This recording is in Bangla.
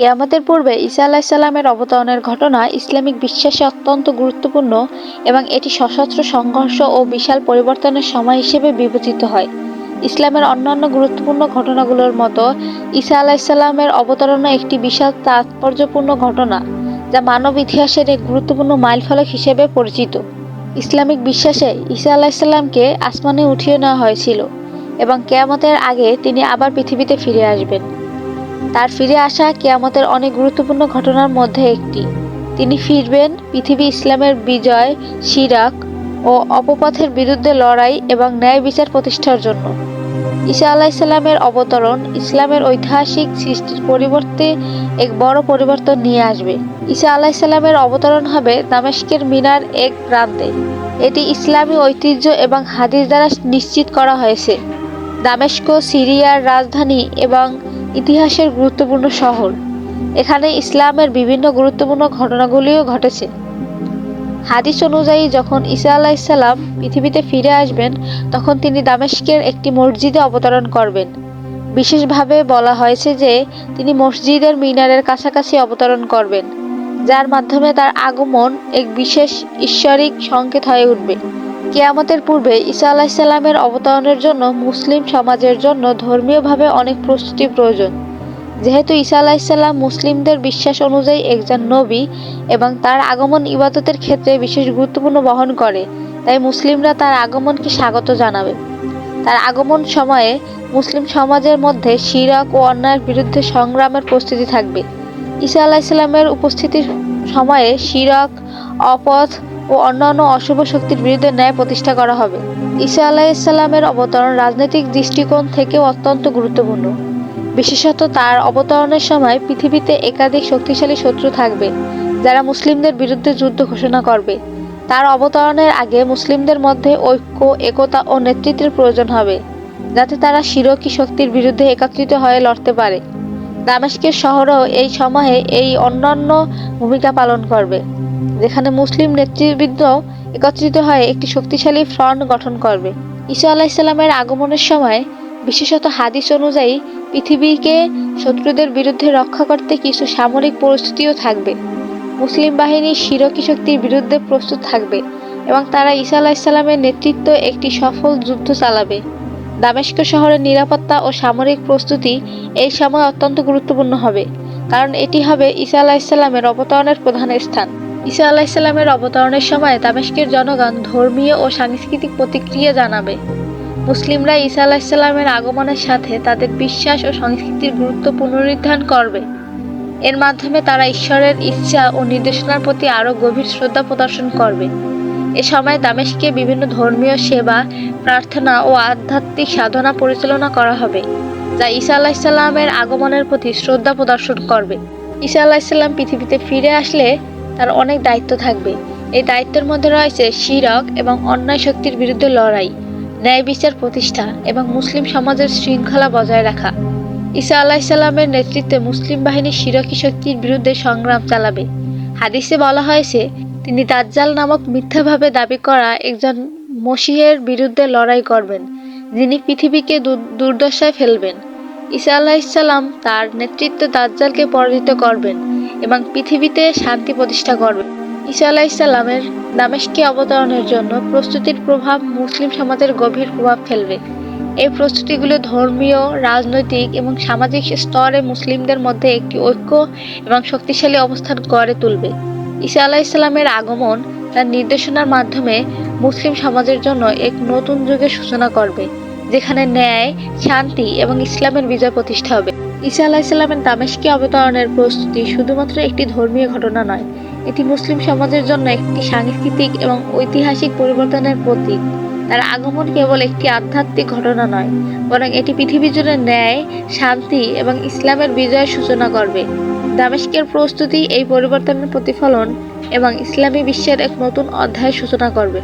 কিয়ামতের পূর্বে ঈসা আলাইহিসসালামের অবতরণের ঘটনা ইসলামিক বিশ্বাসে অত্যন্ত গুরুত্বপূর্ণ এবং এটি সশস্ত্র সংঘর্ষ ও বিশাল পরিবর্তনের সময় হিসেবে বিবেচিত হয়। ইসলামের অন্যান্য গুরুত্বপূর্ণ ঘটনাগুলোর মতো ঈসা আলাইহিসসালামের অবতরণও একটি বিশাল তাৎপর্যপূর্ণ ঘটনা, যা মানব ইতিহাসের এক গুরুত্বপূর্ণ মাইলফলক হিসেবে পরিচিত। ইসলামিক বিশ্বাসে ঈসা আলাইহিসসালামকে আসমানে উঠিয়ে নেওয়া হয়েছিল এবং কিয়ামতের আগে তিনি আবার পৃথিবীতে ফিরে আসবেন। তার ফিরে আসা কিয়ামতের অনেক গুরুত্বপূর্ণ ঘটনার মধ্যে একটি। তিনি ফিরবেন পৃথিবী ইসলামের বিজয়, শিরক ও অপপথের বিরুদ্ধে লড়াই এবং ন্যায় বিচার প্রতিষ্ঠার জন্য। ঈসা আলাইহিসসালামের অবতরণ ইসলামের ঐতিহাসিক সৃষ্টির পরিবর্তে এক বড় পরিবর্তন নিয়ে আসবে। ঈসা আলাইহিসসালামের অবতরণ হবে দামেস্কের মিনার এক প্রান্তে। এটি ইসলামী ঐতিহ্য এবং হাদিস দ্বারা নিশ্চিত করা হয়েছে। দামেস্ক সিরিয়ার রাজধানী এবং ইতিহাসের গুরুত্বপূর্ণ শহর। এখানে ইসলামের বিভিন্ন গুরুত্বপূর্ণ ঘটনাগুলিও ঘটেছে। হাদিস অনুযায়ী যখন ঈসা আলাইহিসসালাম পৃথিবীতে ফিরে আসবেন, তখন তিনি দামেস্কের একটি মসজিদে অবতরণ করবেন। বিশেষভাবে বলা হয়েছে যে তিনি মসজিদের মিনারের কাছাকাছি অবতরণ করবেন, যার মাধ্যমে তার আগমন এক বিশেষ ঈশ্বরিক সংকেত হয়ে উঠবে। কিয়ামতের পূর্বে ঈসা আলাইহিসসালামের অবতরণের জন্য মুসলিম সমাজের জন্য ধর্মীয়ভাবে অনেক প্রস্তুতি প্রয়োজন। যেহেতু ঈসা আলাইহিসসালাম মুসলিমদের বিশ্বাস অনুযায়ী একজন নবী এবং তার আগমন ইবাদতের ক্ষেত্রে বিশেষ গুরুত্বপূর্ণ বহন করে, তাই মুসলিমরা তার আগমনকে স্বাগত জানাবে। তার আগমন সময়ে মুসলিম সমাজের মধ্যে শিরক ও অন্যায়ের বিরুদ্ধে সংগ্রামের প্রস্তুতি থাকবে। ঈসা আলাইহিসসালামের উপস্থিতির সময়ে শিরক, অপথ ও অন্যান্য অশুভ শক্তির বিরুদ্ধে ন্যায় প্রতিষ্ঠা করা হবে। ঈসা আলাইহিসসালামের অবতরণ রাজনৈতিক দৃষ্টিকোণ থেকেও অত্যন্ত গুরুত্বপূর্ণ। বিশেষত তার অবতরণের সময় পৃথিবীতে একাধিক শক্তিশালী শত্রু থাকবে, যারা মুসলিমদের বিরুদ্ধে যুদ্ধ ঘোষণা করবে। তার অবতরণের আগে মুসলিমদের মধ্যে ঐক্য, একতা ও নেতৃত্বের প্রয়োজন হবে, যাতে তারা শিরকি শক্তির বিরুদ্ধে একত্রিত হয়ে লড়তে পারে। দামেস্কের শহরও এই সময়ে এই অন্যান্য ভূমিকা পালন করবে, যেখানে মুসলিম নেতৃবৃন্দ একত্রিত হয়ে একটি শক্তিশালী ফ্রন্ট গঠন করবে। ঈসা আলাইহিসসালামের আগমনের সময় বিশেষত হাদিস অনুযায়ী পৃথিবীকে শত্রুদের বিরুদ্ধে রক্ষা করতে কিছু সামরিক পরিস্থিতিও থাকবে। মুসলিম বাহিনী শিরকি শক্তির বিরুদ্ধে প্রস্তুত থাকবে এবং তারা ঈসা আলাইহিসসালামের নেতৃত্বে একটি সফল যুদ্ধ চালাবে। দামেস্ক শহরের নিরাপত্তা ও সামরিক প্রস্তুতি এই সময় অত্যন্ত গুরুত্বপূর্ণ হবে, কারণ এটি হবে ঈসা আলাইহিসসালামের অবতরণের প্রধান স্থান। ঈসা আলাইহিসসালামের অবতরণের সময় দামেস্কের জনগণ ধর্মীয় ও সাংস্কৃতিক প্রতিক্রিয়া জানাবে। মুসলিমরা ঈসা আলাইহিসসালামের আগমনের সাথে তাদের বিশ্বাস ও সংস্কৃতির গুরুত্ব পুনরুদ্ধার করবে। এর মাধ্যমে তারা ঈশ্বরের ইচ্ছা ও নির্দেশনার প্রতি আরও গভীর শ্রদ্ধা প্রদর্শন করবে। এ সময় দামেস্কে বিভিন্ন ধর্মীয় সেবা, প্রার্থনা ও আধ্যাত্মিক সাধনা পরিচালনা করা হবে, যা ঈসা আলাইহিসসালামের আগমনের প্রতি শ্রদ্ধা প্রদর্শন করবে। ঈসা আলাইহিসসালাম পৃথিবীতে ফিরে আসলে তার অনেক দায়িত্ব থাকবে। এই দায়িত্বের মধ্যে রয়েছে শিরক এবং অন্যায় শক্তির বিরুদ্ধে লড়াই, ন্যায় বিচার প্রতিষ্ঠা এবং মুসলিম সমাজের শৃঙ্খলা বজায় রাখা। ঈসা আলাইহিসসালামের নেতৃত্বে মুসলিম বাহিনী শিরকি শক্তির বিরুদ্ধে সংগ্রাম চালাবে। হাদিসে বলা হয়েছে, তিনি দাজ্জাল নামক মিথ্যাভাবে দাবি করা একজন মসিহের বিরুদ্ধে লড়াই করবেন, যিনি পৃথিবীকে দুর্দশায় ফেলবেন। ঈসা আলাইহিসসালাম তার নেতৃত্বে দাজ্জালকে পরাজিত করবেন এবং পৃথিবীতে শান্তি প্রতিষ্ঠা করবেন। ঈসা আলাইহিসসালামের দামেস্কে অবতরণের জন্য প্রস্তুতির প্রভাব মুসলিম সমাজের গভীর প্রভাব ফেলবে। এই প্রস্তুতিগুলো ধর্মীয়, রাজনৈতিক এবং সামাজিক স্তরে মুসলিমদের মধ্যে একটি ঐক্য এবং শক্তিশালী অবস্থান গড়ে তুলবে। ঈসা আলাইহিসসালামের আগমন তার নির্দেশনার মাধ্যমে মুসলিম সমাজের জন্য এক নতুন যুগের সূচনা করবে, যেখানে ন্যায়, শান্তি এবং ইসলামের বিজয় প্রতিষ্ঠা হবে। ঈসা আলাইহিসসালামের দামেস্কে অবতরণের প্রস্তুতি শুধুমাত্র একটি ধর্মীয় ঘটনা নয়, এটি মুসলিম সমাজের জন্য একটি সাংস্কৃতিক এবং ঐতিহাসিক পরিবর্তনের প্রতীক। তার আগমন কেবল একটি আধ্যাত্মিক ঘটনা নয়, বরং এটি পৃথিবী জুড়ে ন্যায়, শান্তি এবং ইসলামের বিজয়ের সূচনা করবে। দামেস্কের প্রস্তুতি এই পরিবর্তনের প্রতিফলন এবং ইসলামী বিশ্বের এক নতুন অধ্যায়ের সূচনা করবে।